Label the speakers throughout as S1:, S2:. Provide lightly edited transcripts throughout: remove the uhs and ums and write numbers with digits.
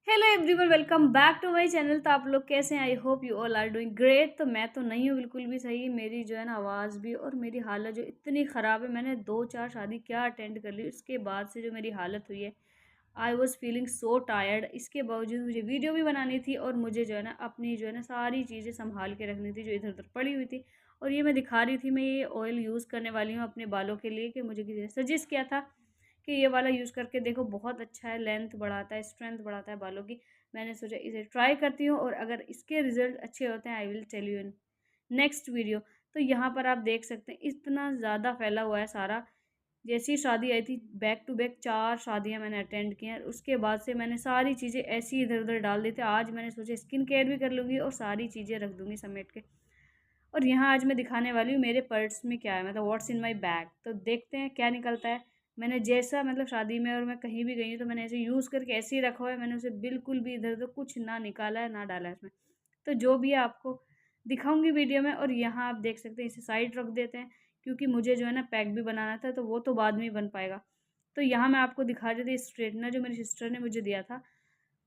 S1: Hello everyone, welcome back to my channel. तो आप लोग कैसे हैं? I hope you all are doing great. तो मैं तो नहीं हूँ बिल्कुल भी सही। मेरी जो है ना आवाज़ भी और मेरी हालत जो इतनी ख़राब है। मैंने 2-4 शादी क्या अटेंड कर ली, उसके बाद से जो मेरी हालत हुई है, I was feeling so tired. इसके बावजूद मुझे वीडियो भी बनानी थी और मुझे जो है ना अपनी जो है ना सारी चीज़ें संभाल के रखनी थी जो इधर उधर पड़ी हुई थी। और ये मैं दिखा रही थी, मैं ये ऑयल यूज़ करने वाली हूँ अपने बालों के लिए, कि मुझे किसी ने सजेस्ट किया था कि ये वाला यूज़ करके देखो, बहुत अच्छा है, लेंथ बढ़ाता है, स्ट्रेंथ बढ़ाता है बालों की। मैंने सोचा इसे ट्राई करती हूँ और अगर इसके रिज़ल्ट अच्छे होते हैं I will tell you in next video. तो यहाँ पर आप देख सकते हैं इतना ज़्यादा फैला हुआ है सारा। जैसी ही शादी आई थी, बैक टू बैक 4 शादियाँ मैंने अटेंड की हैं। उसके बाद से मैंने सारी चीज़ें ऐसी इधर-उधर डाल दी थी। आज मैंने सोचा स्किन केयर भी कर लूँगी और सारी चीज़ें रख दूँगी समेट के। और यहाँ आज मैं दिखाने वाली हूँ मेरे पर्स में क्या है, मतलब व्हाट्स इन माय बैग। तो देखते हैं क्या निकलता है। मैंने जैसा मतलब शादी में और मैं कहीं भी गई हूँ तो मैंने ऐसे यूज़ करके ऐसे ही रखा हुआ है। मैंने उसे बिल्कुल भी इधर-उधर कुछ ना निकाला है, ना डाला है इसमें। तो जो भी है आपको दिखाऊँगी वीडियो में। और यहाँ आप देख सकते हैं, इसे साइड रख देते हैं क्योंकि मुझे जो है ना पैक भी बनाना था, तो वो तो बाद में ही बन पाएगा। तो यहाँ मैं आपको दिखा रही थी स्ट्रेटनर जो मेरी सिस्टर ने मुझे दिया था,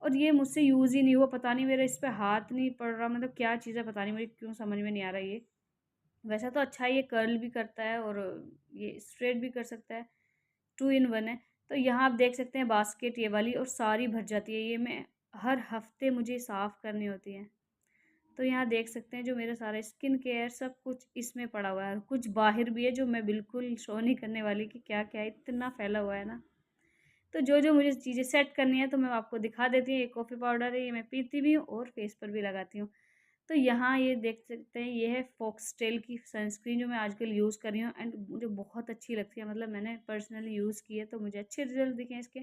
S1: और ये मुझसे यूज़ ही नहीं हुआ। पता नहीं मेरा इस पे हाथ नहीं पड़ रहा, मतलब क्या चीज़ है पता नहीं, मुझे क्यों समझ में नहीं आ रहा ये। वैसा तो अच्छा है, ये कर्ल भी करता है और ये स्ट्रेट भी कर सकता है, 2 इन 1 है। तो यहाँ आप देख सकते हैं बास्केट ये वाली, और सारी भर जाती है। ये मैं हर हफ्ते मुझे साफ़ करनी होती है। तो यहाँ देख सकते हैं जो मेरा सारा स्किन केयर सब कुछ इसमें पड़ा हुआ है, और कुछ बाहर भी है जो मैं बिल्कुल शो नहीं करने वाली कि क्या-क्या है, इतना फैला हुआ है ना। तो जो-जो मुझे चीज़ें सेट करनी है तो मैं आपको दिखा देती हूँ। ये कॉफ़ी पाउडर है, ये मैं पीती भी हूँ और फेस पर भी लगाती हूँ। तो यहाँ ये देख सकते हैं, ये है फॉक्सटेल की सनस्क्रीन जो मैं आजकल यूज़ कर रही हूँ, एंड मुझे बहुत अच्छी लगती है। मतलब मैंने पर्सनली यूज़ की है तो मुझे अच्छे रिज़ल्ट दिखे हैं इसके।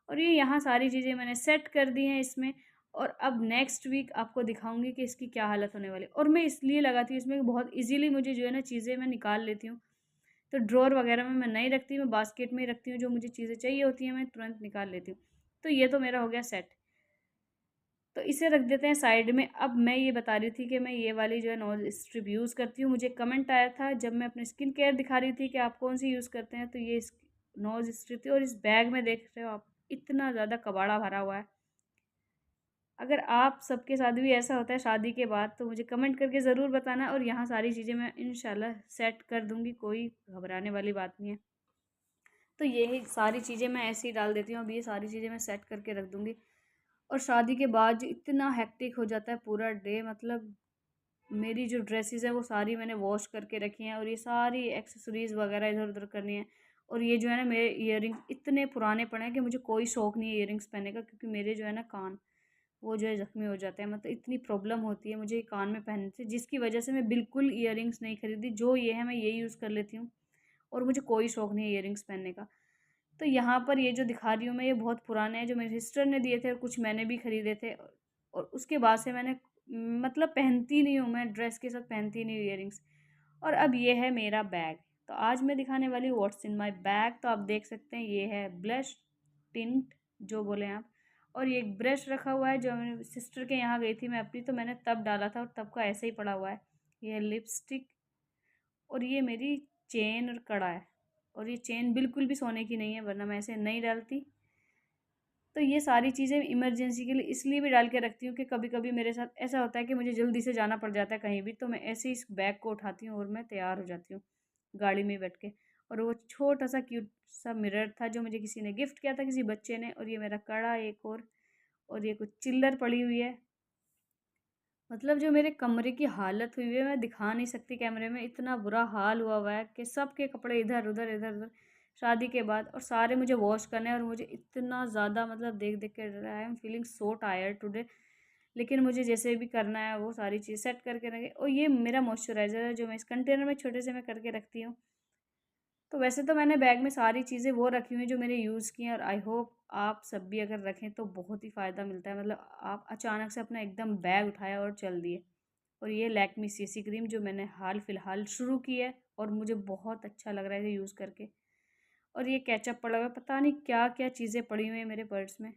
S1: और ये यहाँ सारी चीज़ें मैंने सेट कर दी हैं इसमें। और अब नेक्स्ट वीक आपको दिखाऊँगी कि इसकी क्या हालत होने वाली है। और मैं इसलिए लगाती हूँ इसमें कि बहुत ईज़िली मुझे जो है ना चीज़ें मैं निकाल लेती हूँ। तो ड्रॉअर वगैरह में मैं नहीं रखती, मैं बास्केट में ही रखती हूँ। जो मुझे चीज़ें चाहिए होती हैं मैं तुरंत निकाल लेती हूँ। तो ये तो मेरा हो गया सेट। तो इसे रख देते हैं साइड में। अब मैं ये बता रही थी कि मैं ये वाली जो है नोज़ स्ट्रिप यूज़ करती हूँ। मुझे कमेंट आया था जब मैं अपनी स्किन केयर दिखा रही थी कि आप कौन-सी यूज़ करते हैं, तो ये इस नोज़ स्ट्रिप थी। और इस बैग में देख रहे हो आप, इतना ज़्यादा कबाड़ा भरा हुआ है। अगर आप सबके साथ भी ऐसा होता है शादी के बाद तो मुझे कमेंट करके ज़रूर बताना। और यहाँ सारी चीज़ें मैं इंशाल्लाह सेट कर दूँगी, कोई घबराने वाली बात नहीं है। तो यही सारी चीज़ें मैं ऐसे ही डाल देती हूँ। अब ये सारी चीज़ें मैं सेट करके रख दूँगी। और शादी के बाद जो इतना हेक्टिक हो जाता है पूरा डे, मतलब मेरी जो ड्रेसेस हैं वो सारी मैंने वॉश करके रखी हैं, और ये सारी एक्सेसरीज़ वगैरह इधर-उधर करनी है। और ये जो है ना मेरे इयररिंग्स इतने पुराने पड़े हैं कि मुझे कोई शौक नहीं है इयररिंग्स पहनने का, क्योंकि मेरे जो है ना कान वो जो है ज़ख्मी हो जाते हैं। मतलब इतनी प्रॉब्लम होती है मुझे कान में पहनने से, जिसकी वजह से मैं बिल्कुल इयररिंग्स नहीं खरीदी। जो ये है मैं यही यूज़ कर लेती हूँ, और मुझे कोई शौक नहीं है इयररिंग्स पहनने का। तो यहाँ पर ये जो दिखा रही हूँ मैं, ये बहुत पुराने हैं, जो मेरी सिस्टर ने दिए थे और कुछ मैंने भी खरीदे थे। और उसके बाद से मैंने मतलब पहनती नहीं हूँ, मैं ड्रेस के साथ पहनती नहीं हूँ इयररिंग्स। और अब ये है मेरा बैग। तो आज मैं दिखाने वाली हूँ व्हाट्स इन माय बैग। तो आप देख सकते हैं ये है ब्लश टिंट जो बोले आप। और ये एक ब्रश रखा हुआ है, जो मेरी सिस्टर के यहाँ गई थी मैं अपनी, तो मैंने तब डाला था और तब का ऐसे ही पड़ा हुआ है। ये है लिपस्टिक। और ये मेरी चेन और कड़ा है। और ये चेन बिल्कुल भी सोने की नहीं है, वरना मैं ऐसे नहीं डालती। तो ये सारी चीज़ें इमरजेंसी के लिए इसलिए भी डाल के रखती हूँ कि कभी-कभी मेरे साथ ऐसा होता है कि मुझे जल्दी से जाना पड़ जाता है कहीं भी, तो मैं ऐसे ही इस बैग को उठाती हूँ और मैं तैयार हो जाती हूँ गाड़ी में बैठ के। और वो छोटा-सा क्यूट सा मिरर था जो मुझे किसी ने गिफ्ट किया था, किसी बच्चे ने। और ये मेरा कड़ा एक और ये कुछ चिल्लर पड़ी हुई है। मतलब जो मेरे कमरे की हालत हुई है मैं दिखा नहीं सकती कैमरे में, इतना बुरा हाल हुआ है कि सबके कपड़े इधर-उधर, इधर-उधर शादी के बाद, और सारे मुझे वॉश करने हैं। और मुझे इतना ज़्यादा मतलब देख-देख के I am feeling so tired today. लेकिन मुझे जैसे भी करना है वो सारी चीज़ सेट करके रखे। और ये मेरा मॉइस्चराइज़र है जो मैं इस कंटेनर में छोटे से मैं करके रखती हूँ। तो वैसे तो मैंने बैग में सारी चीज़ें वो रखी हुई हैं जो मैंने यूज़ की हैं, और आई होप आप सब भी अगर रखें तो बहुत ही फ़ायदा मिलता है। मतलब आप अचानक से अपना एकदम बैग उठाया और चल दिए। और ये लैक्मी सीसी क्रीम जो मैंने हाल फिलहाल शुरू की है, और मुझे बहुत अच्छा लग रहा है इसे यूज़ करके। और ये केचअप पड़ा हुआ है, पता नहीं क्या क्या चीज़ें पड़ी हुई हैं मेरे पर्स में।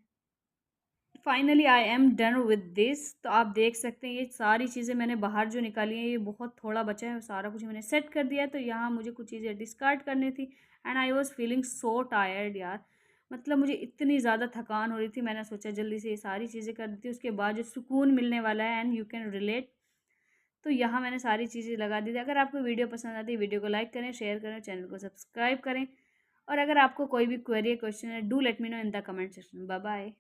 S1: Finally I am done with this. तो आप देख सकते हैं ये सारी चीज़ें मैंने बाहर जो निकाली हैं, ये बहुत थोड़ा बचा है, सारा कुछ मैंने सेट कर दिया है। तो यहाँ मुझे कुछ चीज़ें डिस्कार्ड करनी थी, and I was feeling so tired यार। मतलब मुझे इतनी ज़्यादा थकान हो रही थी, मैंने सोचा जल्दी से ये सारी चीज़ें कर देती हूँ, उसके बाद जो सुकून मिलने वाला है एंड यू कैन रिलेट। तो यहाँ मैंने सारी चीज़ें लगा दी थी। अगर आपको वीडियो पसंद आती है, वीडियो को लाइक करें, शेयर करें, चैनल को सब्सक्राइब करें और अगर आपको कोई भी क्वेरी या क्वेश्चन है, do let me know in the comment section. Bye bye.